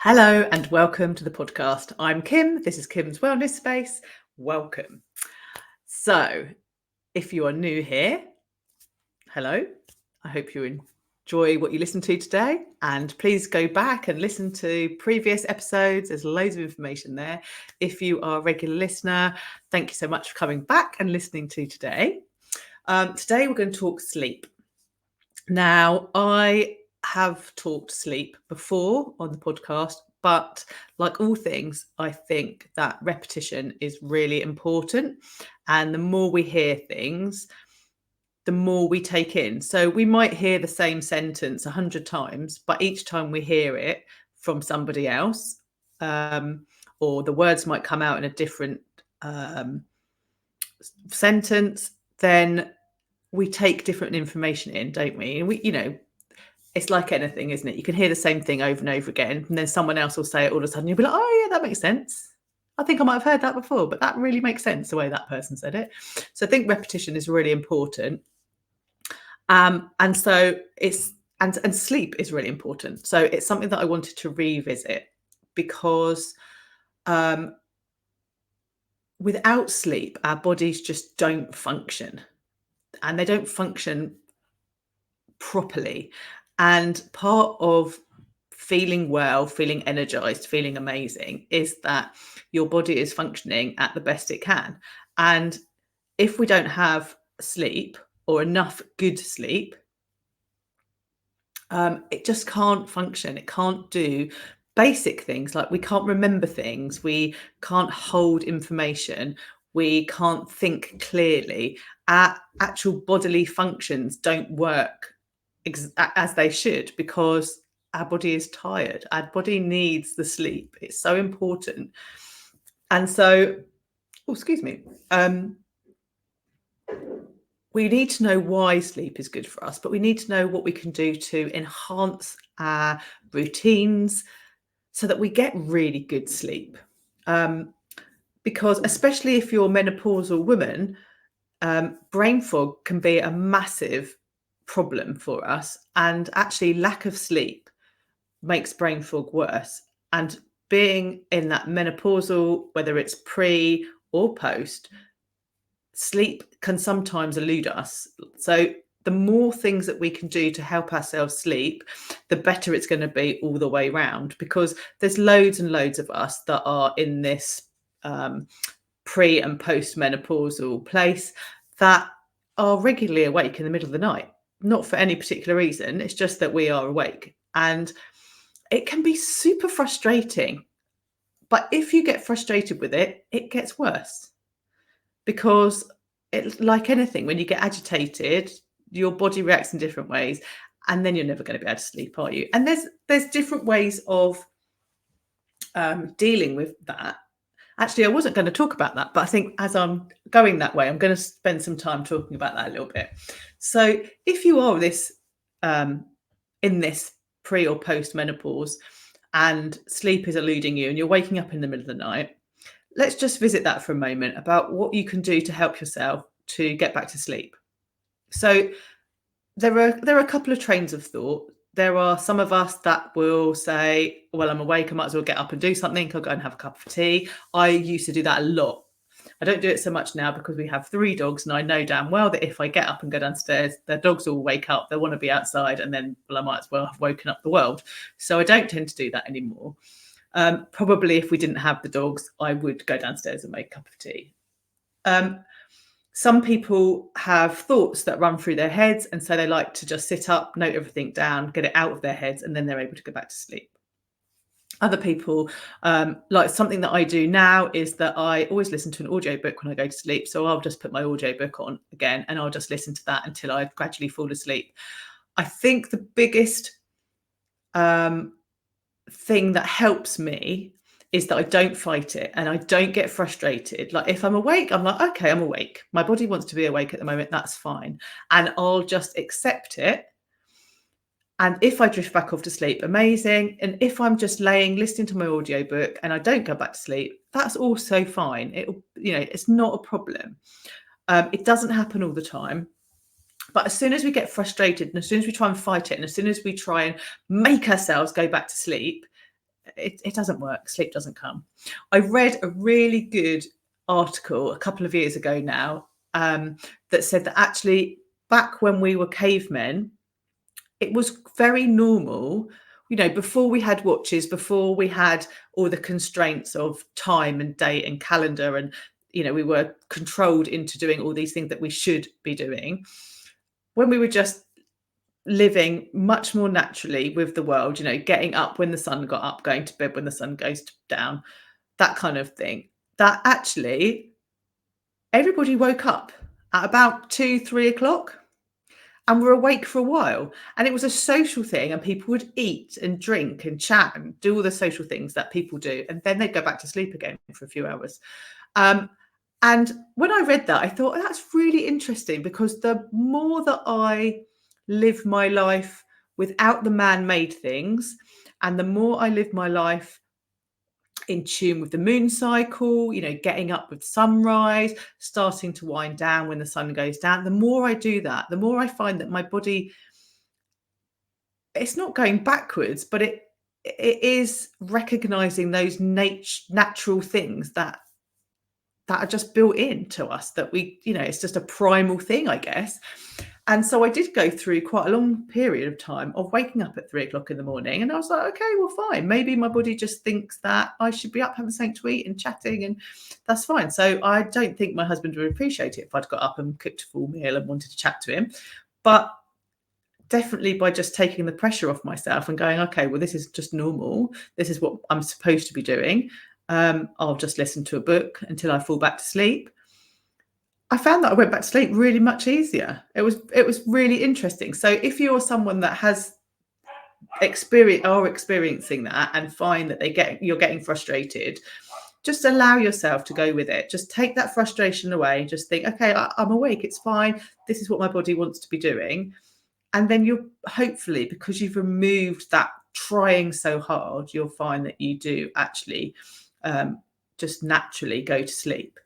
Hello and welcome to the podcast. I'm Kim. This is Kim's Wellness Space. Welcome. So, if you are new here, hello. I hope you enjoy what you listen to today. And please go back and listen to previous episodes. There's loads of information there. If you are a regular listener, thank you so much for coming back and listening to today. Today, we're going to talk sleep. Now, I have talked sleep before on the podcast, but like all things, I think that repetition is really important. And the more we hear things, the more we take in. So we might hear the same sentence 100 times, but each time we hear it from somebody else, or the words might come out in a different sentence, then we take different information in, don't we? And it's like anything, isn't it? You can hear the same thing over and over again, and then someone else will say it all of a sudden. You'll be like, oh, yeah, that makes sense. I think I might have heard that before, but that really makes sense the way that person said it. So I think repetition is really important. And so and sleep is really important. So it's something that I wanted to revisit because without sleep, our bodies just don't function, and they don't function properly. And part of feeling well, feeling energized, feeling amazing is that your body is functioning at the best it can. And if we don't have sleep or enough good sleep, it just can't function. It can't do basic things like we can't remember things, we can't hold information, we can't think clearly. Our actual bodily functions don't work as they should because our body is tired. Our body needs the sleep. It's so important. And so, excuse me. We need to know why sleep is good for us, but we need to know what we can do to enhance our routines so that we get really good sleep. Because especially if you're a menopausal woman, brain fog can be a massive problem for us, and actually lack of sleep makes brain fog worse. And being in that menopausal, whether it's pre or post, sleep can sometimes elude us. So the more things that we can do to help ourselves sleep, the better it's going to be all the way round, because there's loads and loads of us that are in this pre and post menopausal place that are regularly awake in the middle of the night, not for any particular reason. It's just that we are awake, and it can be super frustrating. But if you get frustrated with it, it gets worse, because it's like anything. When you get agitated, your body reacts in different ways, and then you're never going to be able to sleep, are you? And there's different ways of dealing with that. Actually, I wasn't going to talk about that, but I think as I'm going that way, I'm going to spend some time talking about that a little bit. So if you are in this pre or post menopause and sleep is eluding you and you're waking up in the middle of the night, let's just visit that for a moment about what you can do to help yourself to get back to sleep. So there are a couple of trains of thought. There are some of us that will say, well, I'm awake, I might as well get up and do something. I'll go and have a cup of tea. I used to do that a lot. I don't do it so much now because we have 3 dogs, and I know damn well that if I get up and go downstairs, the dogs will wake up. They'll want to be outside, and then, well, I might as well have woken up the world. So I don't tend to do that anymore. Probably if we didn't have the dogs, I would go downstairs and make a cup of tea. Some people have thoughts that run through their heads, and so they like to just sit up, note everything down, get it out of their heads, and then they're able to go back to sleep. Other people, like something that I do now, is that I always listen to an audiobook when I go to sleep. So I'll just put my audiobook on again, and I'll just listen to that until I gradually fall asleep. I think the biggest thing that helps me is that I don't fight it and I don't get frustrated. Like if I'm awake, I'm like, okay, I'm awake. My body wants to be awake at the moment. That's fine. And I'll just accept it. And if I drift back off to sleep, amazing. And if I'm just laying, listening to my audiobook and I don't go back to sleep, that's also fine. It's not a problem. It doesn't happen all the time. But as soon as we get frustrated and as soon as we try and fight it and as soon as we try and make ourselves go back to sleep, it doesn't work. Sleep doesn't come. I read a really good article a couple of years ago now, that said that actually back when we were cavemen, it was very normal, before we had watches, before we had all the constraints of time and date and calendar, and we were controlled into doing all these things that we should be doing, when we were just living much more naturally with the world, getting up when the sun got up, going to bed when the sun goes down, that kind of thing, that actually everybody woke up at about 2-3 o'clock and were awake for a while. And it was a social thing, and people would eat and drink and chat and do all the social things that people do. And then they'd go back to sleep again for a few hours. And when I read that, I thought, oh, that's really interesting, because the more that I live my life without the man-made things, and the more I live my life in tune with the moon cycle, getting up with sunrise, starting to wind down when the sun goes down, the more I do that, the more I find that my body, it's not going backwards, but it is recognizing those natural things that are just built into us, that we, it's just a primal thing, I guess. And so I did go through quite a long period of time of waking up at 3 o'clock in the morning. And I was like, okay, well, fine. Maybe my body just thinks that I should be up having something to eat and chatting, and that's fine. So I don't think my husband would appreciate it if I'd got up and cooked a full meal and wanted to chat to him. But definitely by just taking the pressure off myself and going, okay, well, this is just normal. This is what I'm supposed to be doing. I'll just listen to a book until I fall back to sleep. I found that I went back to sleep really much easier. It was really interesting. So if you're someone that has experiencing that and find that you're getting frustrated, just allow yourself to go with it. Just take that frustration away. Just think, okay, I'm awake. It's fine. This is what my body wants to be doing. And then you'll hopefully, because you've removed that trying so hard, you'll find that you do actually just naturally go to sleep.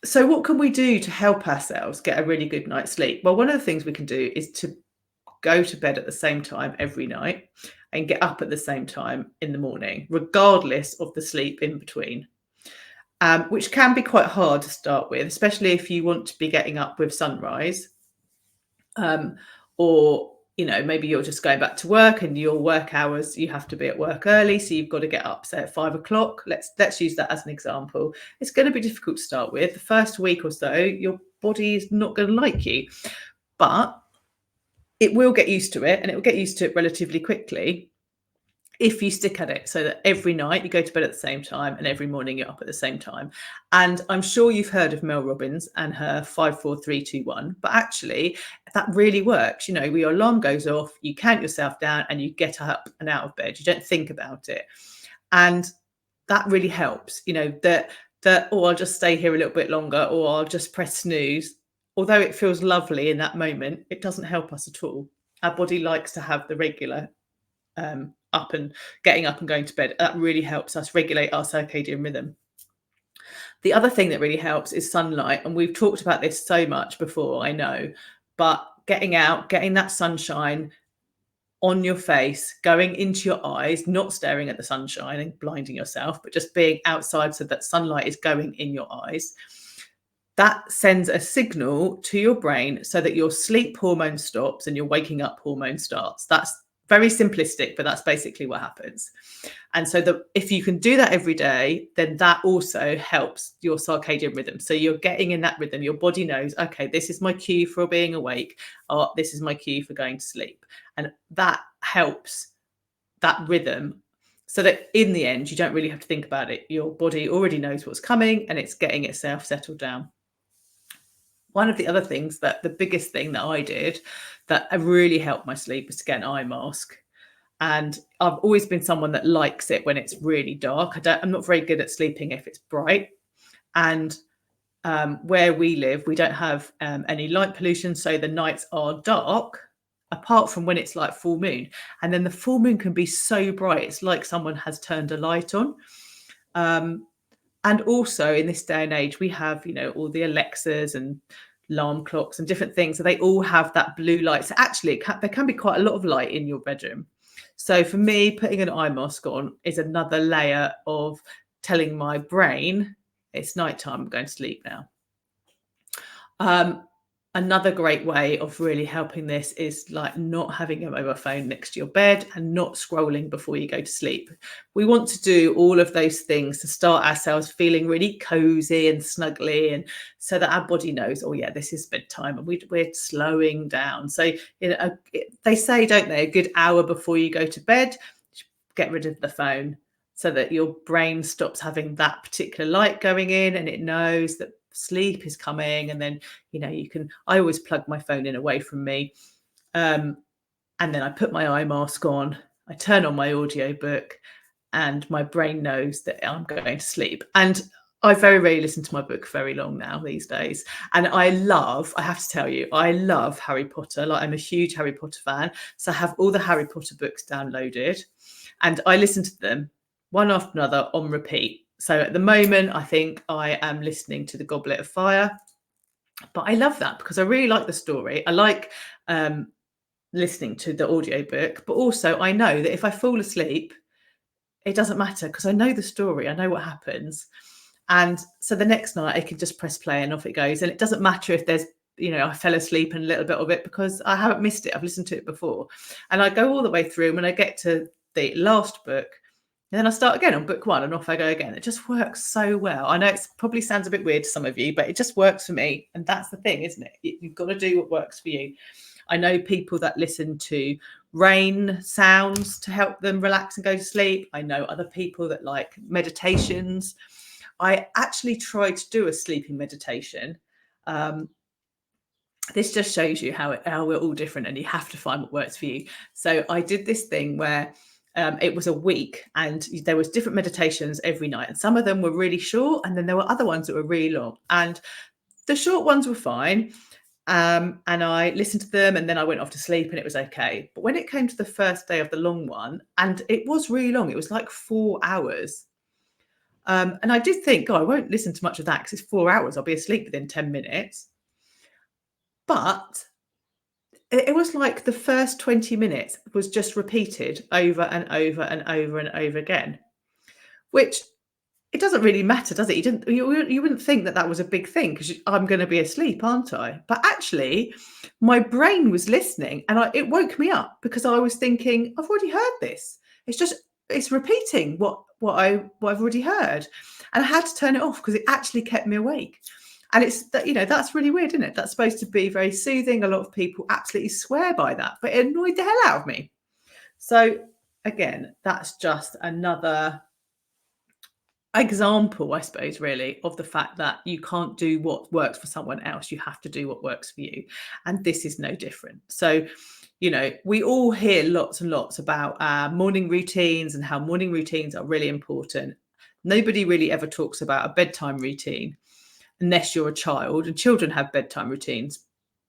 So what can we do to help ourselves get a really good night's sleep? Well, one of the things we can do is to go to bed at the same time every night and get up at the same time in the morning, regardless of the sleep in between, which can be quite hard to start with, especially if you want to be getting up with sunrise, or maybe you're just going back to work and your work hours, you have to be at work early, so you've got to get up, say, at 5 o'clock. Let's use that as an example. It's going to be difficult to start with. The first week or so, your body is not going to like you, but it will get used to it, and it will get used to it relatively quickly if you stick at it, so that every night you go to bed at the same time and every morning you're up at the same time. And I'm sure you've heard of Mel Robbins and her 5-4-3-2-1, but actually that really works. Your alarm goes off, you count yourself down, and you get up and out of bed. You don't think about it. And that really helps, that, oh, I'll just stay here a little bit longer, or I'll just press snooze. Although it feels lovely in that moment, it doesn't help us at all. Our body likes to have the regular up and getting up and going to bed. That really helps us regulate our circadian rhythm. The other thing that really helps is sunlight. And we've talked about this so much before, I know, but getting out, getting that sunshine on your face, going into your eyes, not staring at the sunshine and blinding yourself, but just being outside so that sunlight is going in your eyes. That sends a signal to your brain so that your sleep hormone stops and your waking up hormone starts. That's very simplistic, but that's basically what happens. And so if you can do that every day, then that also helps your circadian rhythm. So you're getting in that rhythm. Your body knows, okay, this is my cue for being awake, or this is my cue for going to sleep. And that helps that rhythm, so that in the end, you don't really have to think about it. Your body already knows what's coming, and it's getting itself settled down. One of the other things, that the biggest thing that I did that really helped my sleep, was to get an eye mask. And I've always been someone that likes it when it's really dark. I'm not very good at sleeping if it's bright. And where we live, we don't have any light pollution, so the nights are dark, apart from when it's like full moon. And then the full moon can be so bright, it's like someone has turned a light on. And also in this day and age, we have, all the Alexas and alarm clocks and different things. So they all have that blue light. So actually, there can be quite a lot of light in your bedroom. So for me, putting an eye mask on is another layer of telling my brain it's nighttime, I'm going to sleep now. Another great way of really helping this is like not having a mobile phone next to your bed and not scrolling before you go to sleep. We want to do all of those things to start ourselves feeling really cozy and snuggly, and so that our body knows, oh yeah, this is bedtime, and we're slowing down. So they say, don't they, a good hour before you go to bed, get rid of the phone so that your brain stops having that particular light going in, and it knows that sleep is coming. And then I always plug my phone in away from me, and then I put my eye mask on, I turn on my audiobook, and my brain knows that I'm going to sleep. And I very rarely listen to my book very long now these days. And I have to tell you, I love Harry Potter. Like, I'm a huge Harry Potter fan. So I have all the Harry Potter books downloaded, and I listen to them one after another on repeat. So at the moment, I think I am listening to The Goblet of Fire. But I love that because I really like the story. I like listening to the audiobook, but also I know that if I fall asleep, it doesn't matter because I know the story. I know what happens. And so the next night I can just press play and off it goes. And it doesn't matter if there's, I fell asleep in a little bit of it because I haven't missed it. I've listened to it before. And I go all the way through, and when I get to the last book, and then I start again on book one and off I go again. It just works so well. I know it probably sounds a bit weird to some of you, but it just works for me. And that's the thing, isn't it? You've got to do what works for you. I know people that listen to rain sounds to help them relax and go to sleep. I know other people that like meditations. I actually tried to do a sleeping meditation. This just shows you how we're all different, and you have to find what works for you. So I did this thing where it was a week, and there was different meditations every night, and some of them were really short, and then there were other ones that were really long, and the short ones were fine, and I listened to them, and then I went off to sleep, and it was okay. But when it came to the first day of the long one, and it was really long, it was like 4 hours, and I did think, I won't listen to much of that because it's 4 hours, I'll be asleep within 10 minutes. But it was like the first 20 minutes was just repeated over and over and over and over again, which it doesn't really matter, does it? You wouldn't think that was a big thing because I'm going to be asleep, aren't I? But actually, my brain was listening, and it woke me up because I was thinking, I've already heard this. It's repeating what I've already heard, and I had to turn it off because it actually kept me awake. And it's that, that's really weird, isn't it? That's supposed to be very soothing. A lot of people absolutely swear by that, but it annoyed the hell out of me. So again, that's just another example, I suppose, really, of the fact that you can't do what works for someone else. You have to do what works for you. And this is no different. So, we all hear lots and lots about morning routines and how morning routines are really important. Nobody really ever talks about a bedtime routine, unless you're a child, and children have bedtime routines.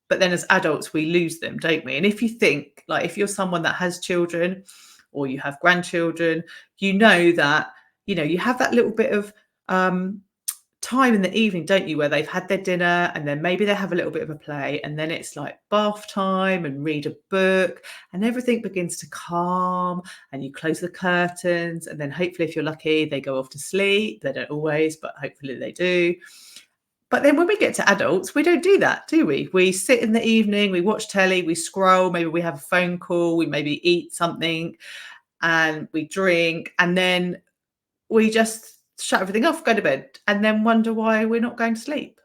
But then as adults, we lose them, don't we? And if you think, like, if you're someone that has children or you have grandchildren, you know that, you have that little bit of time in the evening, don't you, where they've had their dinner and then maybe they have a little bit of a play, and then it's like bath time and read a book, and everything begins to calm, and you close the curtains, and then hopefully, if you're lucky, they go off to sleep. They don't always, but hopefully they do. But then when we get to adults, we don't do that, do we? We sit in the evening, we watch telly, we scroll, maybe we have a phone call, we maybe eat something, and we drink, and then we just shut everything off, go to bed, and then wonder why we're not going to sleep.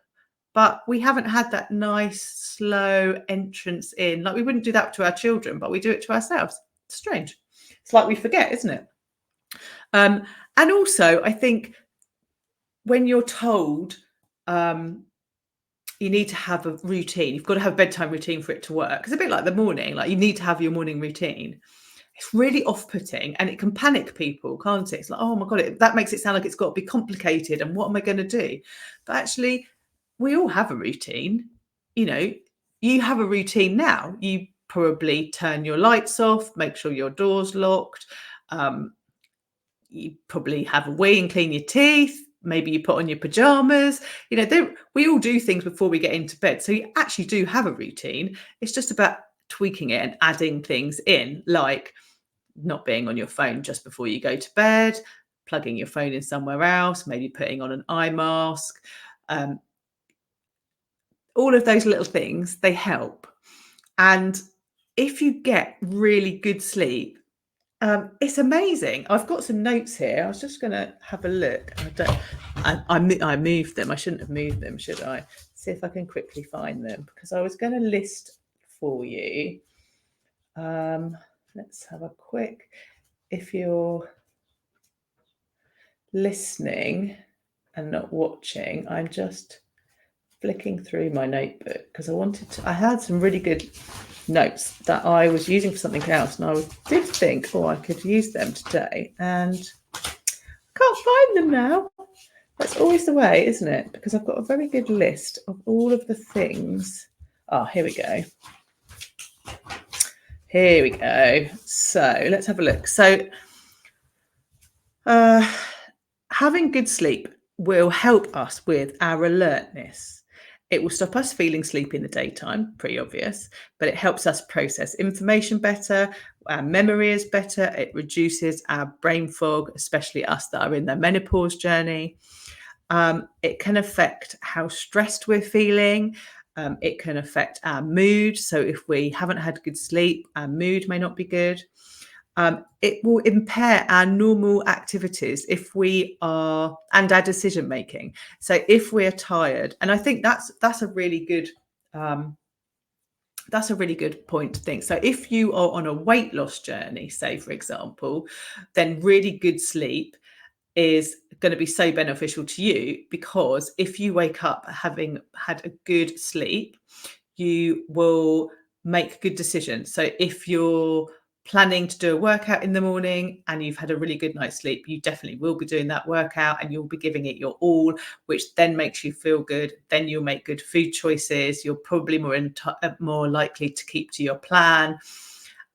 But we haven't had that nice, slow entrance in. Like, we wouldn't do that to our children, but we do it to ourselves. It's strange. It's like we forget, isn't it? And also, I think when you're told you need to have a routine, you've got to have a bedtime routine for it to work. It's a bit like the morning, like you need to have your morning routine. It's really off-putting, and it can panic people, can't it? It's like, oh my God, that makes it sound like it's got to be complicated, and what am I going to do? But actually, we all have a routine. You have a routine now. You probably turn your lights off, make sure your door's locked. You probably have a wee and clean your teeth, maybe you put on your pajamas. We all do things before we get into bed. So you actually do have a routine. It's just about tweaking it and adding things in, like not being on your phone just before you go to bed, plugging your phone in somewhere else, maybe putting on an eye mask. All of those little things, they help. And if you get really good sleep, it's amazing. I've got some notes here. I was just going to have a look. I moved them. I shouldn't have moved them, should I? See if I can quickly find them, because I was going to list for you. Let's have a quick. If you're listening and not watching, I'm just flicking through my notebook because I had some really good notes that I was using for something else, and I did think, I could use them today, and I can't find them now. That's always the way, isn't it? Because I've got a very good list of all of the things. Here we go. Here we go. So let's have a look. So having good sleep will help us with our alertness. It will stop us feeling sleepy in the daytime, pretty obvious, but it helps us process information better. Our memory is better. It reduces our brain fog, especially us that are in the menopause journey. It can affect how stressed we're feeling. It can affect our mood. So if we haven't had good sleep, our mood may not be good. It will impair our normal activities and our decision making. So if we're tired, and I think that's a really good point to think. So if you are on a weight loss journey, say for example, then really good sleep is going to be so beneficial to you, because if you wake up having had a good sleep, you will make good decisions. So if you're planning to do a workout in the morning and you've had a really good night's sleep, you definitely will be doing that workout and you'll be giving it your all, which then makes you feel good. Then you'll make good food choices. You're probably more likely to keep to your plan,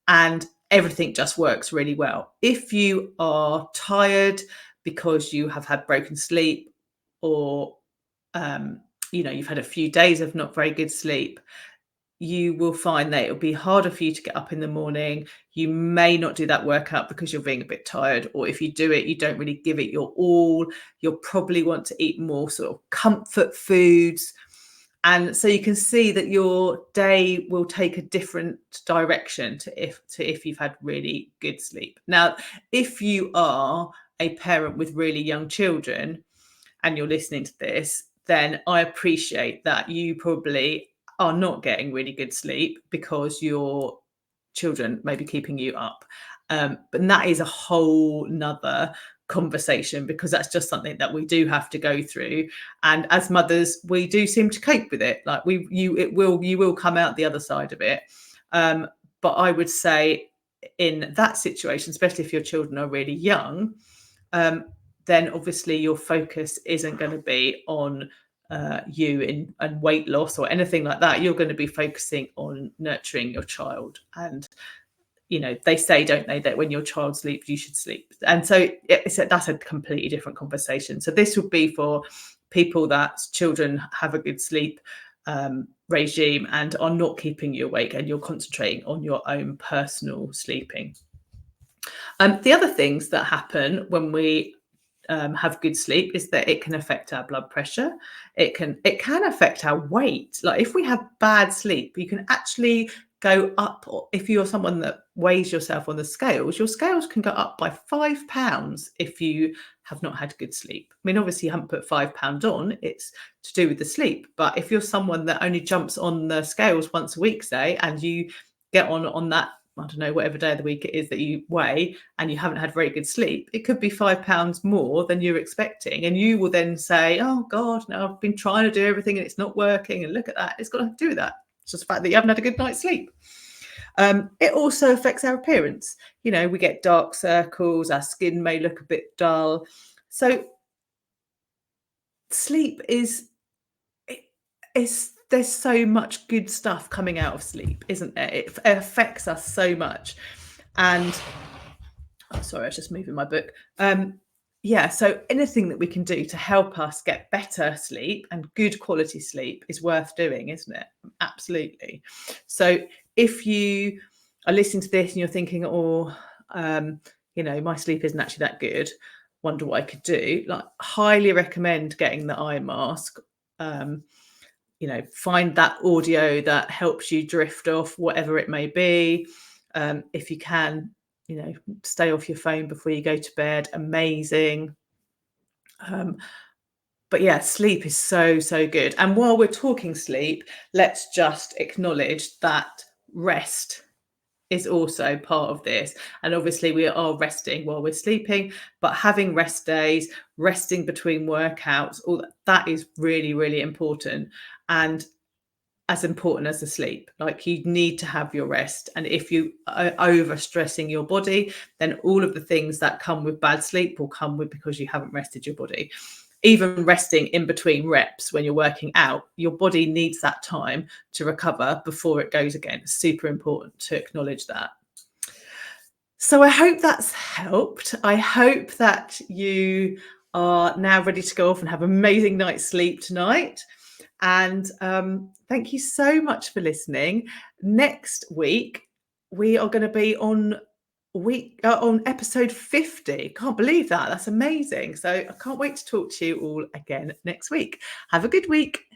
and everything just works really well. If you are tired because you have had broken sleep, or you've had a few days of not very good sleep, you will find that it'll be harder for you to get up in the morning. You may not do that workout because you're being a bit tired, or if you do it, you don't really give it your all. You'll probably want to eat more sort of comfort foods. And so you can see that your day will take a different direction to if you've had really good sleep. Now, if you are a parent with really young children and you're listening to this, then I appreciate that you probably are not getting really good sleep because your children may be keeping you up. But that is a whole nother conversation, because that's just something that we do have to go through. And as mothers, we do seem to cope with it. Like you will come out the other side of it. But I would say in that situation, especially if your children are really young, then obviously your focus isn't going to be on you and weight loss or anything like that. You're going to be focusing on nurturing your child. And they say, don't they, that when your child sleeps, you should sleep. And so that's a completely different conversation. So this would be for people that children have a good sleep regime and are not keeping you awake, and you're concentrating on your own personal sleeping. The other things that happen when we have good sleep is that it can affect our blood pressure. It can affect our weight. Like if we have bad sleep, you can actually go up. Or if you're someone that weighs yourself on the scales, your scales can go up by 5 pounds if you have not had good sleep. I mean, obviously you haven't put 5 pounds on, it's to do with the sleep. But if you're someone that only jumps on the scales once a week, say, and you get on that, I don't know, whatever day of the week it is that you weigh, and you haven't had very good sleep, it could be 5 pounds more than you're expecting. And you will then say, oh God, no, I've been trying to do everything and it's not working. And look at that. It's got to do with that. It's just the fact that you haven't had a good night's sleep. It also affects our appearance. We get dark circles, our skin may look a bit dull. So sleep there's so much good stuff coming out of sleep, isn't there? It affects us so much. And sorry, I was just moving my book. Yeah, so anything that we can do to help us get better sleep and good quality sleep is worth doing, isn't it? Absolutely. So if you are listening to this and you're thinking, oh, my sleep isn't actually that good, wonder what I could do, like, highly recommend getting the eye mask. Um, find that audio that helps you drift off, whatever it may be. If you can, stay off your phone before you go to bed, amazing. But yeah, sleep is so, so good. And while we're talking sleep, let's just acknowledge that rest is also part of this. And obviously, we are resting while we're sleeping, but having rest days, resting between workouts, all that is really, really important. And as important as the sleep. Like, you need to have your rest. And if you are over stressing your body, then all of the things that come with bad sleep will come with because you haven't rested your body. Even resting in between reps when you're working out, your body needs that time to recover before it goes again. It's super important to acknowledge that. So I hope that's helped. I hope that you are now ready to go off and have an amazing night's sleep tonight. And thank you so much for listening. Next week, we are going to be on episode 50. Can't believe that. That's amazing. So I can't wait to talk to you all again next week. Have a good week.